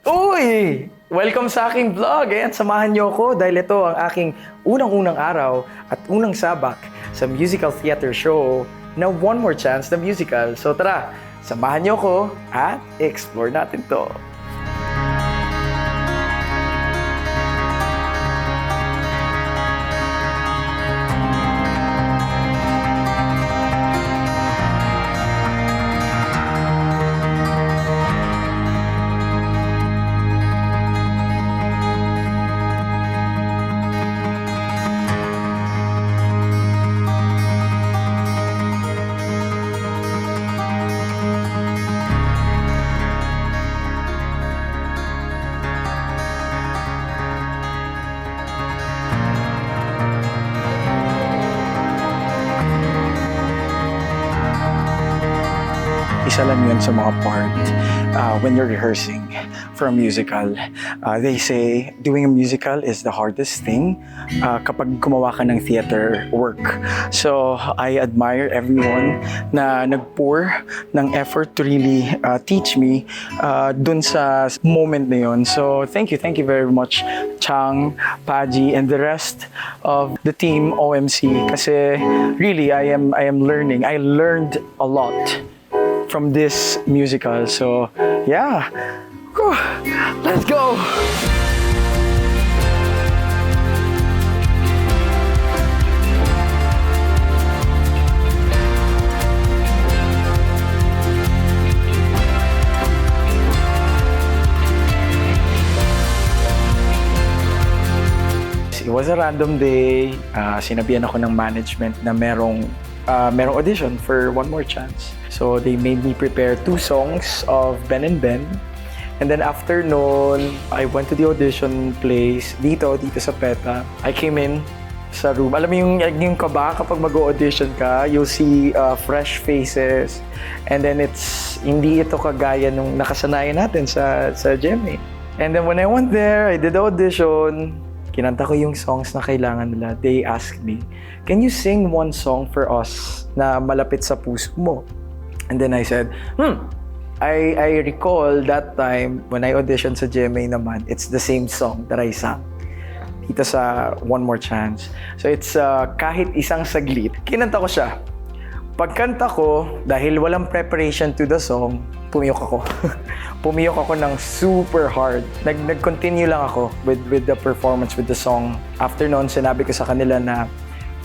Uy! Welcome sa aking vlog. Ayan, samahan niyo ako dahil ito ang aking unang-unang araw at unang sabak sa musical theater show na One More Chance, the musical. So tara, samahan niyo ako at explore natin to. Isa lang yun sa mga part when you're rehearsing for a musical. They say doing a musical is the hardest thing kapag gumawa ka ng theater work. So I admire everyone na nag-pour ng effort to really teach me dun sa moment na yun. So thank you very much Chang, Paji, and the rest of the team OMC kasi really I am learning. I learned a lot from this musical. So, yeah. Whew. Let's go! It was a random day. Sinabihan ako ng management na merong audition for One More Chance. So they made me prepare 2 songs of Ben and Ben. And then after noon, I went to the audition place dito sa PETA. I came in sa room. Alam mo yung kaba kapag mag-audition ka, you'll see fresh faces. And then hindi ito kagaya nung nakasanayan natin sa GMA. And then when I went there, I did the audition. Kinanta ko yung songs na kailangan nila. They asked me, can you sing one song for us na malapit sa puso mo? And then I said, I recall that time when I auditioned sa GMA naman, it's the same song that I sang dito sa One More Chance. So it's kahit isang saglit, kinanta ko siya. Pagkanta ko, dahil walang preparation to the song, pumiyok ako. Pumiyok ako ng super hard. Nag-continue lang ako with the performance, with the song. After noon, sinabi ko sa kanila na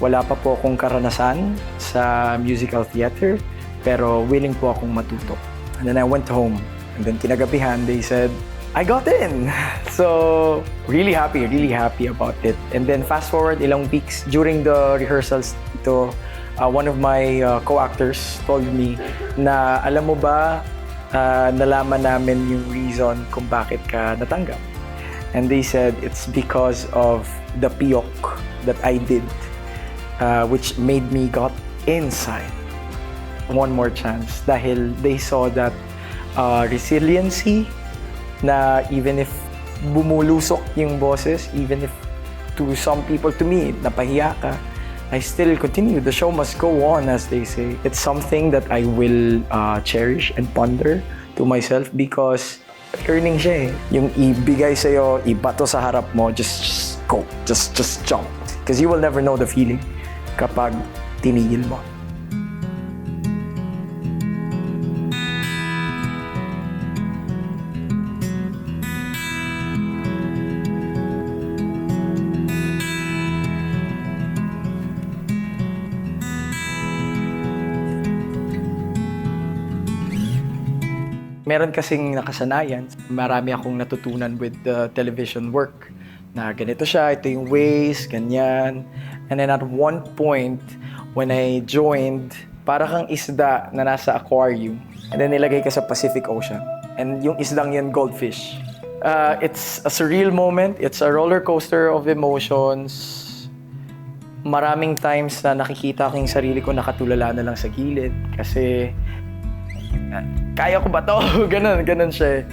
wala pa po akong karanasan sa musical theater, pero willing po akong matuto. And then I went home. And then kinagabihan, they said, I got in! So, really happy about it. And then fast forward ilang weeks, during the rehearsals dito, one of my co-actors told me na, alam mo ba, nalaman namin yung reason kung bakit ka natanggap. And they said it's because of the piyok that I did, which made me got inside One More Chance. Dahil they saw that resiliency na even if bumulusok yung boses, even if to some people, to me, napahiya ka, I still continue. The show must go on, as they say. It's something that I will cherish and ponder to myself because learning siya eh. Yung ibigay sa'yo, ibato sa harap mo, just go. Just jump. Because you will never know the feeling kapag tinigil mo. Meron kasing nakasanayan, marami akong natutunan with the television work. Na ganito siya, ito yung ways, ganyan. And then at one point, when I joined, para kang isda na nasa aquarium. And then nilagay ka sa Pacific Ocean. And yung isdang yun, goldfish. It's a surreal moment. It's a roller coaster of emotions. Maraming times na nakikita ko yung sarili ko nakatulala na lang sa gilid. Kasi kaya ko ba to? Ganun siya eh.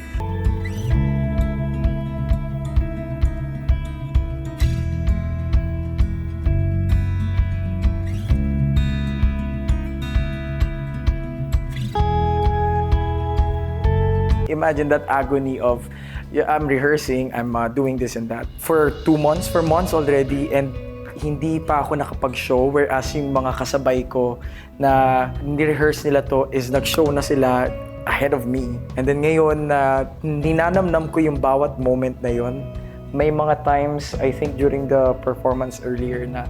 Imagine that agony of, yeah, I'm rehearsing, I'm doing this and that for 2 months, for months already, and hindi pa ako nakapag-show, whereas yung mga kasabay ko na ni-rehearse nila to is nag-show na sila ahead of me. And then ngayon na ninanamnam ko yung bawat moment na yon. May mga times, I think during the performance earlier na,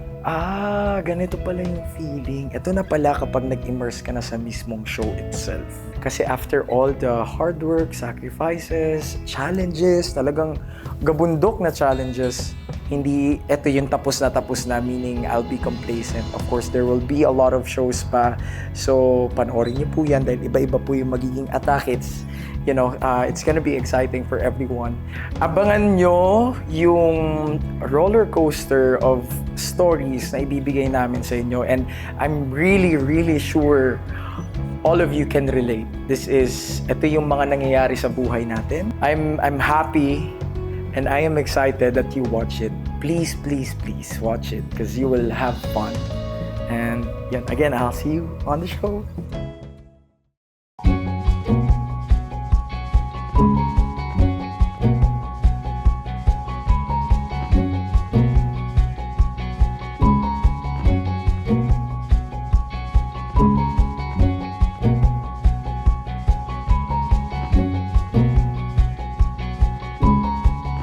ganito pala yung feeling. Ito na pala kapag nag-immerse ka na sa mismong show itself. Kasi after all the hard work, sacrifices, challenges, talagang gabundok na challenges, hindi ito yung tapos na, meaning I'll be complacent. Of course, there will be a lot of shows pa. So, panoorin niyo po yan dahil iba-iba po yung magiging atake. It's gonna be exciting for everyone. Abangan nyo yung roller coaster of stories na ibibigay namin sa inyo. And I'm really, really sure all of you can relate. Ito yung mga nangyayari sa buhay natin. I'm happy and I am excited that you watch it. Please, please, please watch it because you will have fun. And yet again, I'll see you on the show.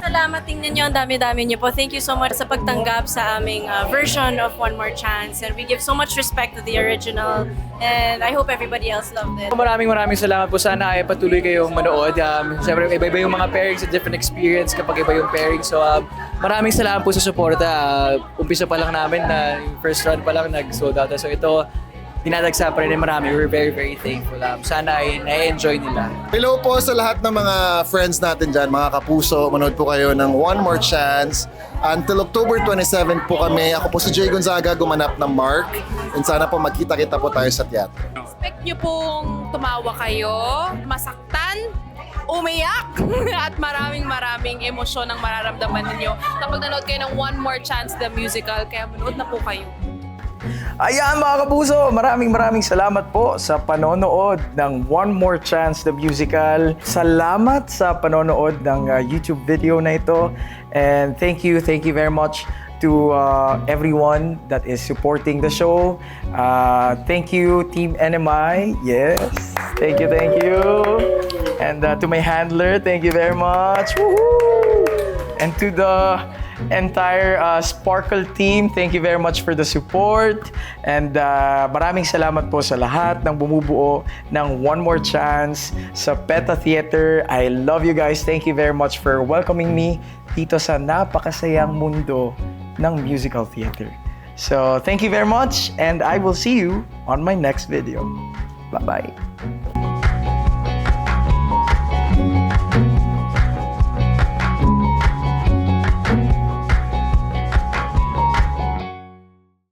Salamat, tingnan nyo, ang dami-dami nyo po. Thank you so much sa pagtanggap sa aming version of One More Chance. And we give so much respect to the original. And I hope everybody else loved it. Maraming salamat po. Sana ay patuloy kayong manood. Siyempre, iba-iba yung mga pairings, a different experience kapag iba yung pairing. So, maraming salamat po sa suporta. Umpisa pa lang namin na yung first run pa lang nag-sold out. So, ito, dinadagsa pa rin ng marami. We're very, very thankful. Sana ay na-enjoy nila. Hello po sa lahat ng mga friends natin dyan, mga kapuso. Manood po kayo ng One More Chance. Until October 27 po kami. Ako po si Jay Gonzaga, gumanap ng Mark. And sana po magkita-kita po tayo sa teatro. Expect nyo pong tumawa kayo, masaktan, umiyak, at maraming emosyon ang mararamdaman ninyo kapag nanood kayo ng One More Chance the Musical. Kaya manood na po kayo. Ayan mga kapuso, maraming salamat po sa panonood ng One More Chance the Musical. Salamat sa panonood ng YouTube video na ito. And thank you very much to everyone that is supporting the show. Thank you, Team NMI. Yes, thank you. And to my handler, thank you very much. Woohoo! And to the entire Sparkle team, thank you very much for the support. And maraming salamat po sa lahat ng bumubuo ng One More Chance sa PETA Theater. I love you guys. Thank you very much for welcoming me dito sa napakasayang mundo ng musical theater. So, thank you very much and I will see you on my next video. Bye-bye.